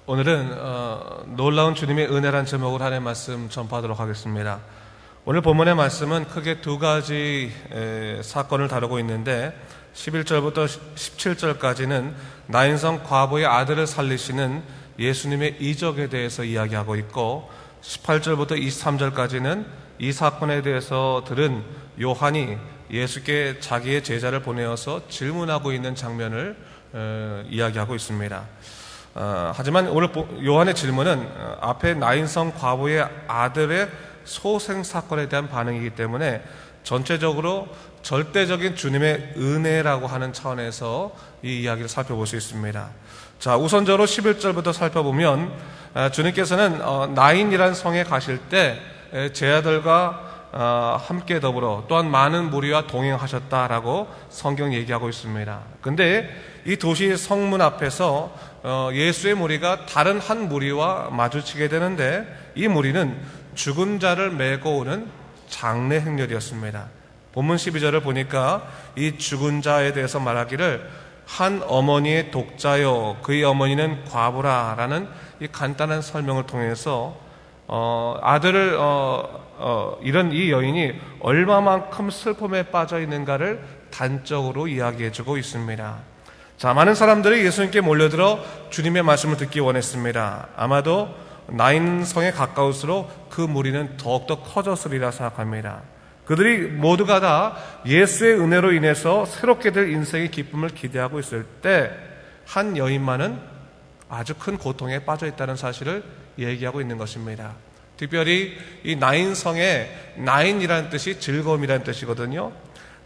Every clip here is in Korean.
오늘은 놀라운 주님의 은혜란 제목으로 하나님의 말씀 전파하도록 하겠습니다. 오늘 본문의 말씀은 크게 두 가지 사건을 다루고 있는데 11절부터 17절까지는 나인성 과부의 아들을 살리시는 예수님의 이적에 대해서 이야기하고 있고 18절부터 23절까지는 이 사건에 대해서 들은 요한이 예수께 자기의 제자를 보내어서 질문하고 있는 장면을 이야기하고 있습니다. 하지만 오늘 요한의 질문은 앞에 나인성 과부의 아들의 소생 사건에 대한 반응이기 때문에 전체적으로 절대적인 주님의 은혜라고 하는 차원에서 이 이야기를 살펴볼 수 있습니다. 자, 우선적으로 11절부터 살펴보면 주님께서는 나인이라는 성에 가실 때 제자들과 함께 더불어 또한 많은 무리와 동행하셨다라고 성경 얘기하고 있습니다. 근데 이 도시 성문 앞에서 예수의 무리가 다른 한 무리와 마주치게 되는데 이 무리는 죽은 자를 메고 오는 장례 행렬이었습니다. 본문 12절을 보니까 이 죽은 자에 대해서 말하기를 한 어머니의 독자요 그의 어머니는 과부라라는 이 간단한 설명을 통해서 아들을 이런 이 여인이 얼마만큼 슬픔에 빠져 있는가를 단적으로 이야기해주고 있습니다. 자, 많은 사람들이 예수님께 몰려들어 주님의 말씀을 듣기 원했습니다. 아마도 나인성에 가까울수록 그 무리는 더욱더 커졌으리라 생각합니다. 그들이 모두가 다 예수의 은혜로 인해서 새롭게 될 인생의 기쁨을 기대하고 있을 때 한 여인만은 아주 큰 고통에 빠져 있다는 사실을 얘기하고 있는 것입니다. 특별히 이 나인성의 나인이라는 뜻이 즐거움이라는 뜻이거든요.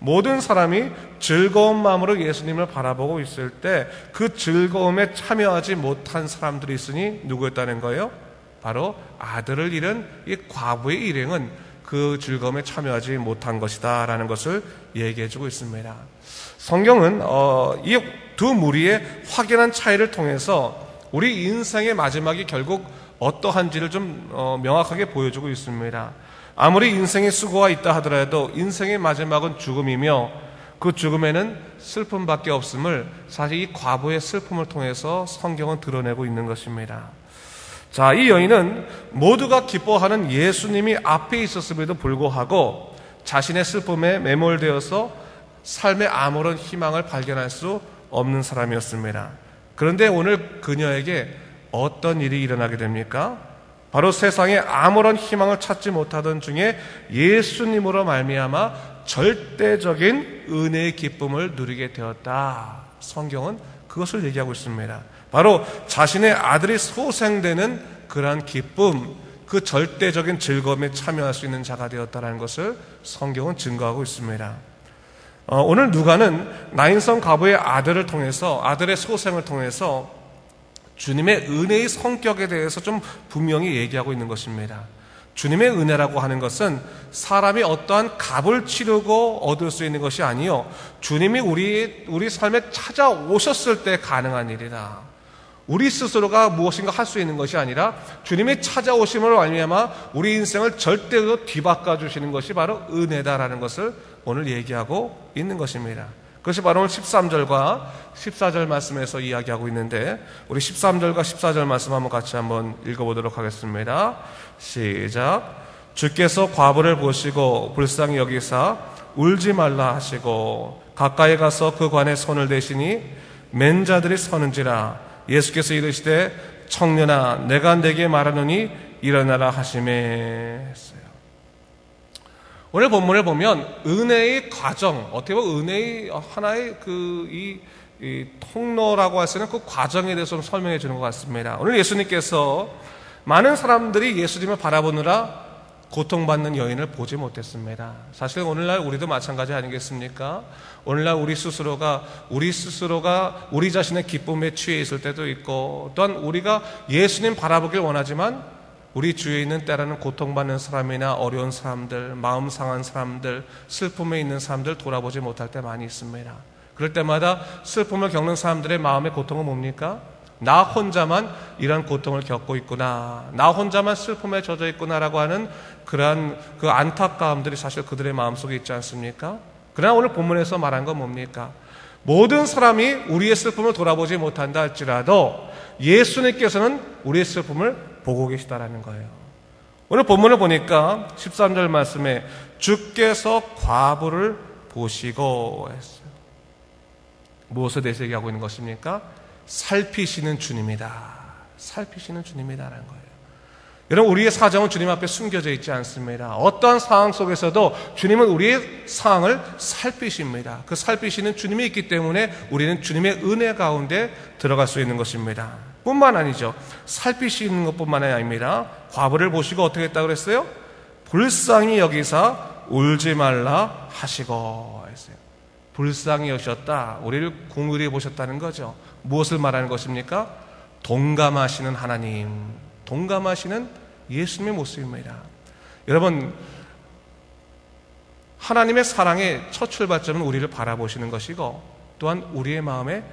모든 사람이 즐거운 마음으로 예수님을 바라보고 있을 때 그 즐거움에 참여하지 못한 사람들이 있으니 누구였다는 거예요? 바로 아들을 잃은 이 과부의 일행은 그 즐거움에 참여하지 못한 것이다 라는 것을 얘기해주고 있습니다. 성경은 이 두 무리의 확연한 차이를 통해서 우리 인생의 마지막이 결국 어떠한지를 좀 명확하게 보여주고 있습니다. 아무리 인생의 수고가 있다 하더라도 인생의 마지막은 죽음이며 그 죽음에는 슬픔밖에 없음을 사실 이 과부의 슬픔을 통해서 성경은 드러내고 있는 것입니다. 자, 이 여인은 모두가 기뻐하는 예수님이 앞에 있었음에도 불구하고 자신의 슬픔에 매몰되어서 삶에 아무런 희망을 발견할 수 없는 사람이었습니다. 그런데 오늘 그녀에게 어떤 일이 일어나게 됩니까? 바로 세상에 아무런 희망을 찾지 못하던 중에 예수님으로 말미암아 절대적인 은혜의 기쁨을 누리게 되었다. 성경은 그것을 얘기하고 있습니다. 바로 자신의 아들이 소생되는 그러한 기쁨, 그 절대적인 즐거움에 참여할 수 있는 자가 되었다는 것을 성경은 증거하고 있습니다. 오늘 누가는 나인성 과부의 아들을 통해서, 아들의 소생을 통해서 주님의 은혜의 성격에 대해서 좀 분명히 얘기하고 있는 것입니다. 주님의 은혜라고 하는 것은 사람이 어떠한 값을 치르고 얻을 수 있는 것이 아니요, 주님이 우리 삶에 찾아오셨을 때 가능한 일이다. 우리 스스로가 무엇인가 할 수 있는 것이 아니라 주님의 찾아오심을 말미암아 우리 인생을 절대로 뒤바꿔 주시는 것이 바로 은혜다라는 것을 오늘 얘기하고 있는 것입니다. 그것이 바로 오늘 13절과 14절 말씀에서 이야기하고 있는데 우리 13절과 14절 말씀 한번 같이 한번 읽어보도록 하겠습니다. 시작. 주께서 과부를 보시고 불쌍히 여기사 울지 말라 하시고 가까이 가서 그 관에 손을 대시니 맨 자들이 서는지라. 예수께서 이르시되 청년아 내가 네게 말하노니 일어나라 하시매 했어요. 오늘 본문을 보면 은혜의 과정, 어떻게 보면 은혜의 하나의 이 통로라고 할 수 있는 그 과정에 대해서 좀 설명해 주는 것 같습니다. 오늘 예수님께서 많은 사람들이 예수님을 바라보느라 고통받는 여인을 보지 못했습니다. 사실 오늘날 우리도 마찬가지 아니겠습니까? 오늘날 우리 스스로가 우리 자신의 기쁨에 취해 있을 때도 있고, 또한 우리가 예수님 바라보길 원하지만 우리 주위에 있는 때로는 고통받는 사람이나 어려운 사람들, 마음 상한 사람들, 슬픔에 있는 사람들 돌아보지 못할 때 많이 있습니다. 그럴 때마다 슬픔을 겪는 사람들의 마음의 고통은 뭡니까? 나 혼자만 이런 고통을 겪고 있구나, 나 혼자만 슬픔에 젖어 있구나라고 하는 그러한 그 안타까움들이 사실 그들의 마음속에 있지 않습니까? 그러나 오늘 본문에서 말한 건 뭡니까? 모든 사람이 우리의 슬픔을 돌아보지 못한다 할지라도 예수님께서는 우리의 슬픔을 보고 계시다라는 거예요. 오늘 본문을 보니까 13절 말씀에 주께서 과부를 보시고 했어요. 무엇을 내세하고 있는 것입니까? 살피시는 주님이다. 살피시는 주님이다라는 거예요. 여러분, 우리의 사정은 주님 앞에 숨겨져 있지 않습니다. 어떠한 상황 속에서도 주님은 우리의 상황을 살피십니다. 그 살피시는 주님이 있기 때문에 우리는 주님의 은혜 가운데 들어갈 수 있는 것입니다. 뿐만 아니죠. 살피시는 것뿐만 아닙니다. 과부를 보시고 어떻게 했다고 그랬어요? 불쌍히 여기사 울지 말라 하시고 했어요. 불쌍히 여기셨다. 우리를 긍휼히 보셨다는 거죠. 무엇을 말하는 것입니까? 동감하시는 하나님, 동감하시는 예수님의 모습입니다. 여러분, 하나님의 사랑의 첫 출발점은 우리를 바라보시는 것이고 또한 우리의 마음에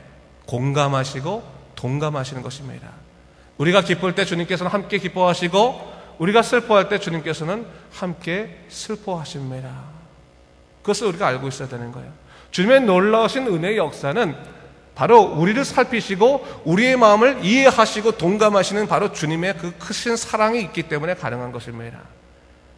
공감하시고 동감하시는 것입니다. 우리가 기쁠 때 주님께서는 함께 기뻐하시고 우리가 슬퍼할 때 주님께서는 함께 슬퍼하십니다. 그것을 우리가 알고 있어야 되는 거예요. 주님의 놀라우신 은혜의 역사는 바로 우리를 살피시고 우리의 마음을 이해하시고 동감하시는 바로 주님의 그 크신 사랑이 있기 때문에 가능한 것입니다.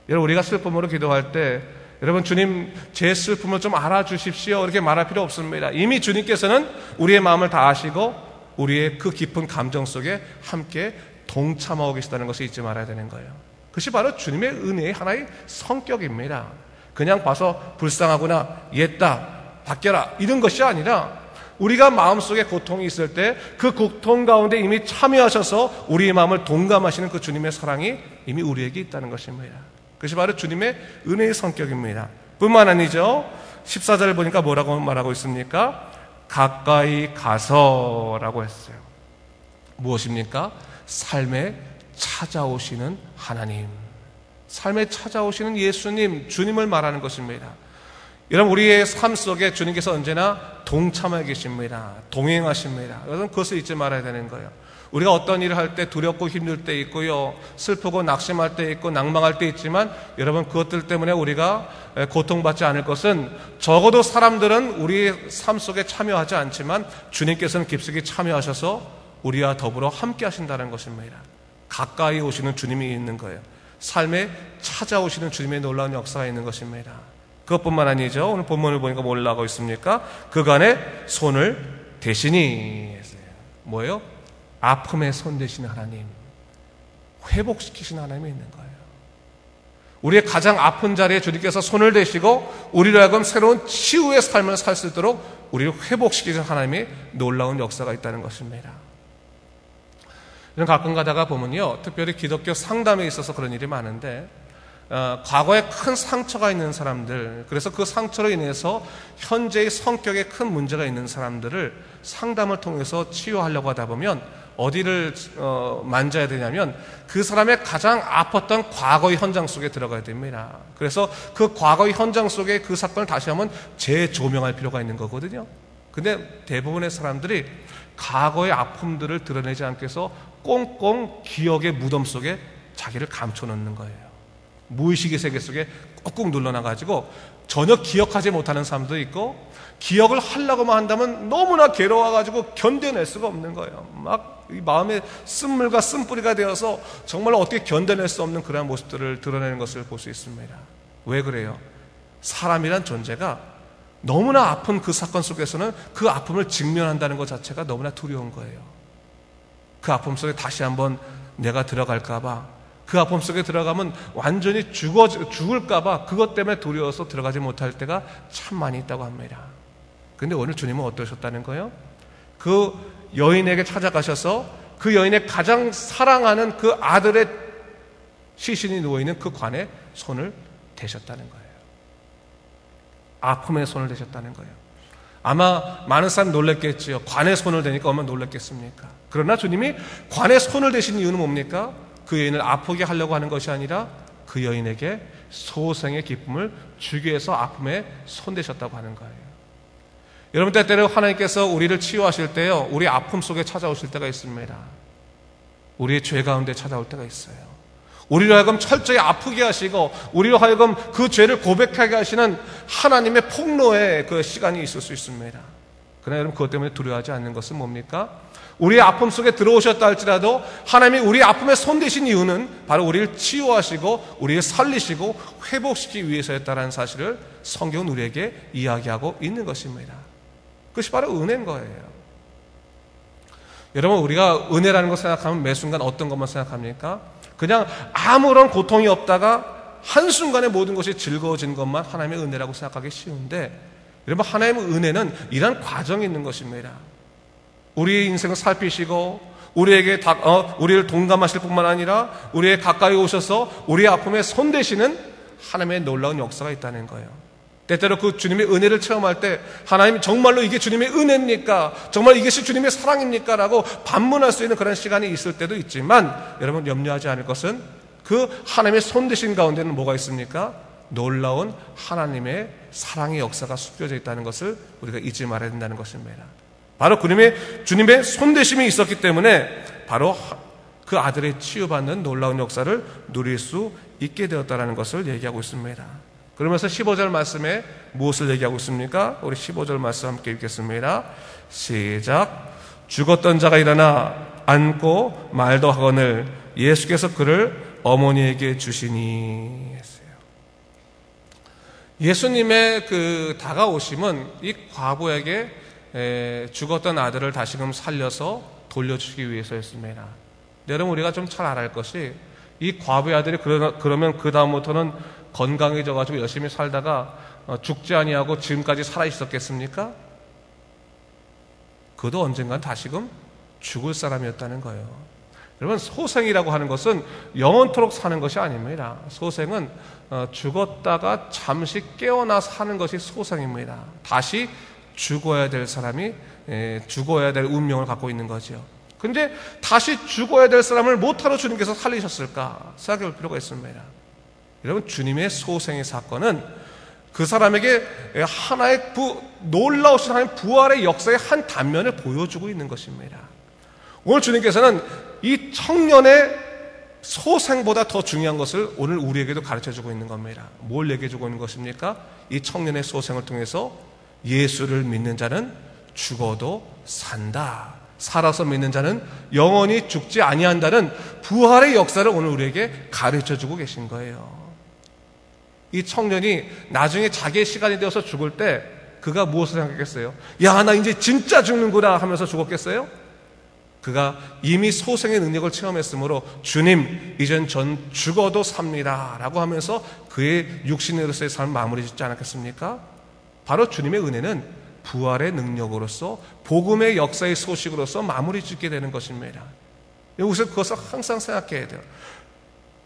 여러분, 우리가 슬픔으로 기도할 때 여러분, 주님 제 슬픔을 좀 알아주십시오 이렇게 말할 필요 없습니다. 이미 주님께서는 우리의 마음을 다 아시고 우리의 그 깊은 감정 속에 함께 동참하고 계시다는 것을 잊지 말아야 되는 거예요. 그것이 바로 주님의 은혜의 하나의 성격입니다. 그냥 봐서 불쌍하구나, 옛다, 바뀌어라 이런 것이 아니라 우리가 마음속에 고통이 있을 때 그 고통 가운데 이미 참여하셔서 우리의 마음을 동감하시는 그 주님의 사랑이 이미 우리에게 있다는 것입니다. 그것이 바로 주님의 은혜의 성격입니다. 뿐만 아니죠. 14절을 보니까 뭐라고 말하고 있습니까? 가까이 가서라고 했어요. 무엇입니까? 삶에 찾아오시는 하나님, 삶에 찾아오시는 예수님, 주님을 말하는 것입니다. 여러분, 우리의 삶 속에 주님께서 언제나 동참하고 계십니다. 동행하십니다. 여러분, 그것을 잊지 말아야 되는 거예요. 우리가 어떤 일을 할 때 두렵고 힘들 때 있고요, 슬프고 낙심할 때 있고 낭망할 때 있지만 여러분, 그것들 때문에 우리가 고통받지 않을 것은 적어도 사람들은 우리의 삶 속에 참여하지 않지만 주님께서는 깊숙이 참여하셔서 우리와 더불어 함께 하신다는 것입니다. 가까이 오시는 주님이 있는 거예요. 삶에 찾아오시는 주님의 놀라운 역사가 있는 것입니다. 그것뿐만 아니죠. 오늘 본문을 보니까 뭘 나오고 있습니까? 그간에 손을 대시니 했어요. 뭐예요? 아픔에 손 대시는 하나님, 회복시키시는 하나님이 있는 거예요. 우리의 가장 아픈 자리에 주님께서 손을 대시고 우리로 하여금 새로운 치유의 삶을 살 수 있도록 우리를 회복시키시는 하나님의 놀라운 역사가 있다는 것입니다. 가끔 가다가 보면요, 특별히 기독교 상담에 있어서 그런 일이 많은데 과거에 큰 상처가 있는 사람들, 그래서 그 상처로 인해서 현재의 성격에 큰 문제가 있는 사람들을 상담을 통해서 치유하려고 하다 보면 어디를 만져야 되냐면 그 사람의 가장 아팠던 과거의 현장 속에 들어가야 됩니다. 그래서 그 과거의 현장 속에 그 사건을 다시 한번 재조명할 필요가 있는 거거든요. 근데 대부분의 사람들이 과거의 아픔들을 드러내지 않기 위해서 꽁꽁 기억의 무덤 속에 자기를 감춰놓는 거예요. 무의식의 세계 속에 꾹꾹 눌러놔가지고 전혀 기억하지 못하는 사람도 있고, 기억을 하려고만 한다면 너무나 괴로워가지고 견뎌낼 수가 없는 거예요. 막 이 마음에 쓴물과 쓴뿌리가 되어서 정말 어떻게 견뎌낼 수 없는 그러한 모습들을 드러내는 것을 볼 수 있습니다. 왜 그래요? 사람이란 존재가 너무나 아픈 그 사건 속에서는 그 아픔을 직면한다는 것 자체가 너무나 두려운 거예요. 그 아픔 속에 다시 한번 내가 들어갈까봐, 그 아픔 속에 들어가면 완전히 죽을까봐 그것 때문에 두려워서 들어가지 못할 때가 참 많이 있다고 합니다. 근데 오늘 주님은 어떠셨다는 거예요? 그 여인에게 찾아가셔서 그 여인의 가장 사랑하는 그 아들의 시신이 누워있는 그 관에 손을 대셨다는 거예요. 아픔에 손을 대셨다는 거예요. 아마 많은 사람이 놀랐겠지요. 관에 손을 대니까 얼마나 놀랐겠습니까? 그러나 주님이 관에 손을 대신 이유는 뭡니까? 그 여인을 아프게 하려고 하는 것이 아니라 그 여인에게 소생의 기쁨을 주기 위해서 아픔에 손대셨다고 하는 거예요. 여러분, 때때로 하나님께서 우리를 치유하실 때요, 우리 아픔 속에 찾아오실 때가 있습니다. 우리의 죄 가운데 찾아올 때가 있어요. 우리로 하여금 철저히 아프게 하시고 우리로 하여금 그 죄를 고백하게 하시는 하나님의 폭로의 그 시간이 있을 수 있습니다. 그러나 여러분 그것 때문에 두려워하지 않는 것은 뭡니까? 우리의 아픔 속에 들어오셨다 할지라도 하나님이 우리의 아픔에 손대신 이유는 바로 우리를 치유하시고 우리를 살리시고 회복시키기 위해서였다는 사실을 성경은 우리에게 이야기하고 있는 것입니다. 그것이 바로 은혜인 거예요. 여러분, 우리가 은혜라는 것 생각하면 매 순간 어떤 것만 생각합니까? 그냥 아무런 고통이 없다가 한순간에 모든 것이 즐거워진 것만 하나님의 은혜라고 생각하기 쉬운데, 여러분, 하나님의 은혜는 이런 과정이 있는 것입니다. 우리의 인생을 살피시고 우리에게 우리를 동감하실 뿐만 아니라 우리의 가까이 오셔서 우리의 아픔에 손대시는 하나님의 놀라운 역사가 있다는 거예요. 때때로 그 주님의 은혜를 체험할 때 하나님 정말로 이게 주님의 은혜입니까? 정말 이것이 주님의 사랑입니까? 라고 반문할 수 있는 그런 시간이 있을 때도 있지만, 여러분 염려하지 않을 것은 그 하나님의 손대신 가운데는 뭐가 있습니까? 놀라운 하나님의 사랑의 역사가 숨겨져 있다는 것을 우리가 잊지 말아야 된다는 것입니다. 바로 주님의 손대심이 있었기 때문에 바로 그 아들의 치유받는 놀라운 역사를 누릴 수 있게 되었다는 것을 얘기하고 있습니다. 그러면서 15절 말씀에 무엇을 얘기하고 있습니까? 우리 15절 말씀 함께 읽겠습니다. 시작. 죽었던 자가 일어나 앉고 말도 하거늘 예수께서 그를 어머니에게 주시니 했어요. 예수님의 그 다가오심은 이 과부에게 죽었던 아들을 다시금 살려서 돌려주기 위해서였습니다. 여러분, 우리가 좀 잘 알아야 할 것이, 이 과부의 아들이 그러면 그 다음부터는 건강해져가지고 열심히 살다가 죽지 아니하고 지금까지 살아 있었겠습니까? 그도 언젠간 다시금 죽을 사람이었다는 거예요. 여러분, 소생이라고 하는 것은 영원토록 사는 것이 아닙니다. 소생은 죽었다가 잠시 깨어나 사는 것이 소생입니다. 다시 죽어야 될 사람이 죽어야 될 운명을 갖고 있는 거죠. 근데 다시 죽어야 될 사람을 못하러 주님께서 살리셨을까 생각해 볼 필요가 있습니다. 여러분, 주님의 소생의 사건은 그 사람에게 하나의 놀라우신 하나님 부활의 역사의 한 단면을 보여주고 있는 것입니다. 오늘 주님께서는 이 청년의 소생보다 더 중요한 것을 오늘 우리에게도 가르쳐주고 있는 겁니다. 뭘 얘기해주고 있는 것입니까? 이 청년의 소생을 통해서 예수를 믿는 자는 죽어도 산다, 살아서 믿는 자는 영원히 죽지 아니한다는 부활의 역사를 오늘 우리에게 가르쳐주고 계신 거예요. 이 청년이 나중에 자기의 시간이 되어서 죽을 때 그가 무엇을 생각했겠어요? 야, 나 이제 진짜 죽는구나 하면서 죽었겠어요? 그가 이미 소생의 능력을 체험했으므로 주님, 이젠 전 죽어도 삽니다 라고 하면서 그의 육신으로서의 삶을 마무리 짓지 않았겠습니까? 바로 주님의 은혜는 부활의 능력으로서 복음의 역사의 소식으로서 마무리 짓게 되는 것입니다. 여기서 그것을 항상 생각해야 돼요.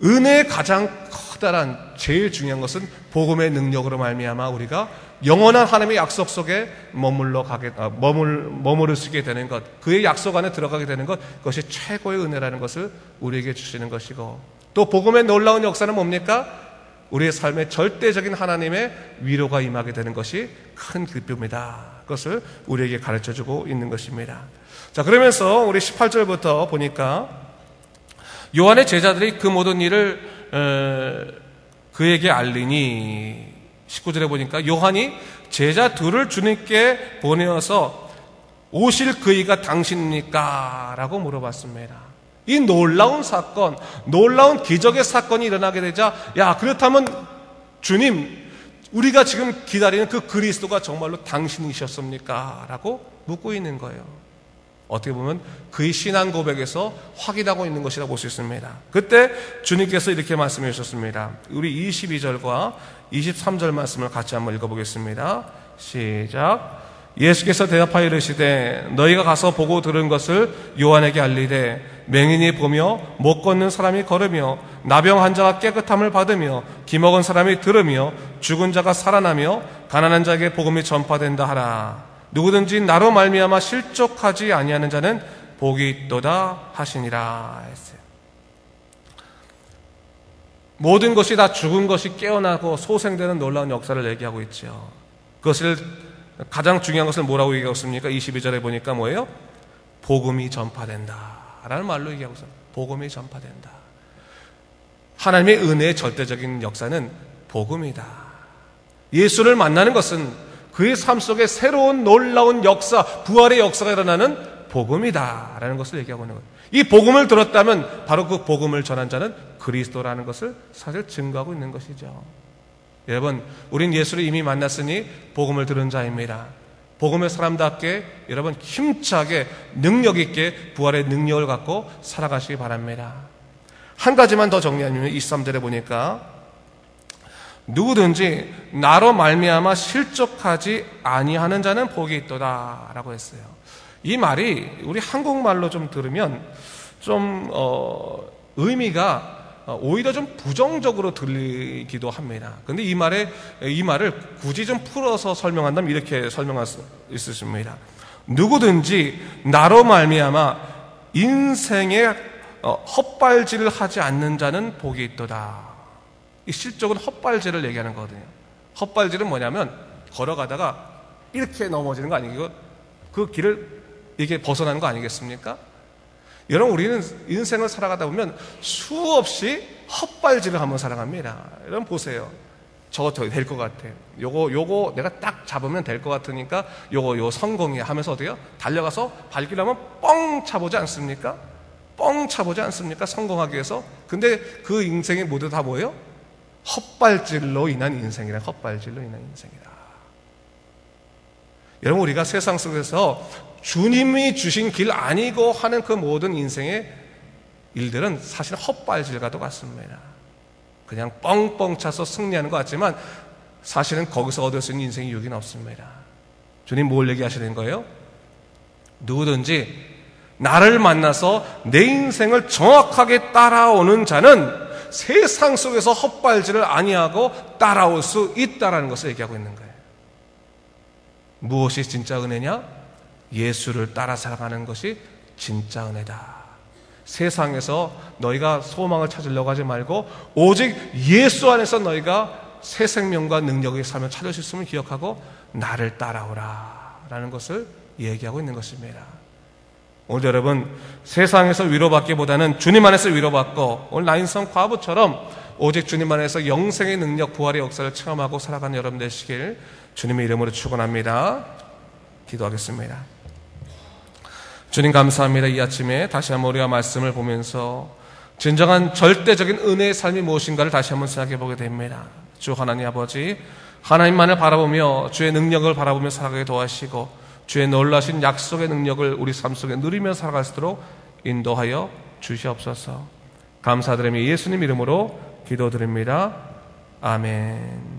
은혜의 가장 커다란 제일 중요한 것은 복음의 능력으로 말미암아 우리가 영원한 하나님의 약속 속에 머무를 수 있게 되는 것, 그의 약속 안에 들어가게 되는 것, 그것이 최고의 은혜라는 것을 우리에게 주시는 것이고, 또 복음의 놀라운 역사는 뭡니까? 우리의 삶에 절대적인 하나님의 위로가 임하게 되는 것이 큰 기쁨이다. 그것을 우리에게 가르쳐주고 있는 것입니다. 자, 그러면서 우리 18절부터 보니까 요한의 제자들이 그 모든 일을 그에게 알리니, 19절에 보니까 요한이 제자 둘을 주님께 보내어서 오실 그이가 당신입니까? 라고 물어봤습니다. 이 놀라운 사건, 놀라운 기적의 사건이 일어나게 되자, 야, 그렇다면 주님, 우리가 지금 기다리는 그 그리스도가 정말로 당신이셨습니까? 라고 묻고 있는 거예요. 어떻게 보면 그의 신앙 고백에서 확인하고 있는 것이라고 볼 수 있습니다. 그때 주님께서 이렇게 말씀해 주셨습니다. 우리 22절과 23절 말씀을 같이 한번 읽어보겠습니다. 시작. 예수께서 대답하여 이르시되 너희가 가서 보고 들은 것을 요한에게 알리되 맹인이 보며 못 걷는 사람이 걸으며 나병 환자가 깨끗함을 받으며 기먹은 사람이 들으며 죽은 자가 살아나며 가난한 자에게 복음이 전파된다 하라. 누구든지 나로 말미암아 실족하지 아니하는 자는 복이 있도다 하시니라 했어요. 모든 것이 다 죽은 것이 깨어나고 소생되는 놀라운 역사를 얘기하고 있죠. 그것을 가장 중요한 것을 뭐라고 얘기하고 있습니까? 22절에 보니까 뭐예요? 복음이 전파된다 라는 말로 얘기하고 있어요. 복음이 전파된다. 하나님의 은혜의 절대적인 역사는 복음이다. 예수를 만나는 것은 그의 삶 속에 새로운 놀라운 역사, 부활의 역사가 일어나는 복음이다라는 것을 얘기하고 있는 거예요. 이 복음을 들었다면 바로 그 복음을 전한 자는 그리스도라는 것을 사실 증거하고 있는 것이죠. 여러분, 우린 예수를 이미 만났으니 복음을 들은 자입니다. 복음의 사람답게 여러분 힘차게 능력 있게 부활의 능력을 갖고 살아가시기 바랍니다. 한 가지만 더 정리하면 23절에 보니까 누구든지 나로 말미암아 실족하지 아니하는 자는 복이 있도다라고 했어요. 이 말이 우리 한국말로 좀 들으면 좀 의미가 오히려 좀 부정적으로 들리기도 합니다. 근데 이 말을 굳이 좀 풀어서 설명한다면 이렇게 설명할 수 있습니다. 누구든지 나로 말미암아 인생에 헛발질을 하지 않는 자는 복이 있도다. 이 실족은 헛발질을 얘기하는 거거든요. 헛발질은 뭐냐면 걸어가다가 이렇게 넘어지는 거 아니고 그 길을 이게 벗어나는 거 아니겠습니까? 여러분, 우리는 인생을 살아가다 보면 수없이 헛발질을 한번 살아갑니다. 여러분 보세요. 저거 될 것 같아. 요거 내가 딱 잡으면 될 것 같으니까 요 성공이 하면서 어때요? 달려가서 발길하면 뻥 차보지 않습니까? 뻥 차보지 않습니까? 성공하기 위해서. 근데 그 인생이 모두 다 뭐예요? 헛발질로 인한 인생이라. 헛발질로 인한 인생이다. 여러분, 우리가 세상 속에서 주님이 주신 길 아니고 하는 그 모든 인생의 일들은 사실 헛발질과도 같습니다. 그냥 뻥뻥 차서 승리하는 것 같지만 사실은 거기서 얻을 수 있는 인생의 유익은 없습니다. 주님 뭘 얘기하시는 거예요? 누구든지 나를 만나서 내 인생을 정확하게 따라오는 자는 세상 속에서 헛발질을 아니하고 따라올 수 있다라는 것을 얘기하고 있는 거예요. 무엇이 진짜 은혜냐? 예수를 따라 살아가는 것이 진짜 은혜다. 세상에서 너희가 소망을 찾으려고 하지 말고 오직 예수 안에서 너희가 새 생명과 능력의 삶을 찾을 수 있음을 기억하고 나를 따라오라 라는 것을 얘기하고 있는 것입니다. 오늘 여러분, 세상에서 위로받기보다는 주님 안에서 위로받고 오늘 나인성 과부처럼 오직 주님 안에서 영생의 능력, 부활의 역사를 체험하고 살아가는 여러분 되시길 주님의 이름으로 축원합니다. 기도하겠습니다. 주님 감사합니다. 이 아침에 다시 한번 우리가 말씀을 보면서 진정한 절대적인 은혜의 삶이 무엇인가를 다시 한번 생각해 보게 됩니다. 주 하나님 아버지, 하나님만을 바라보며 주의 능력을 바라보며 살아가게 도와주시고 주의 놀라신 약속의 능력을 우리 삶 속에 누리며 살아갈 수 있도록 인도하여 주시옵소서. 감사드리며 예수님 이름으로 기도드립니다. 아멘.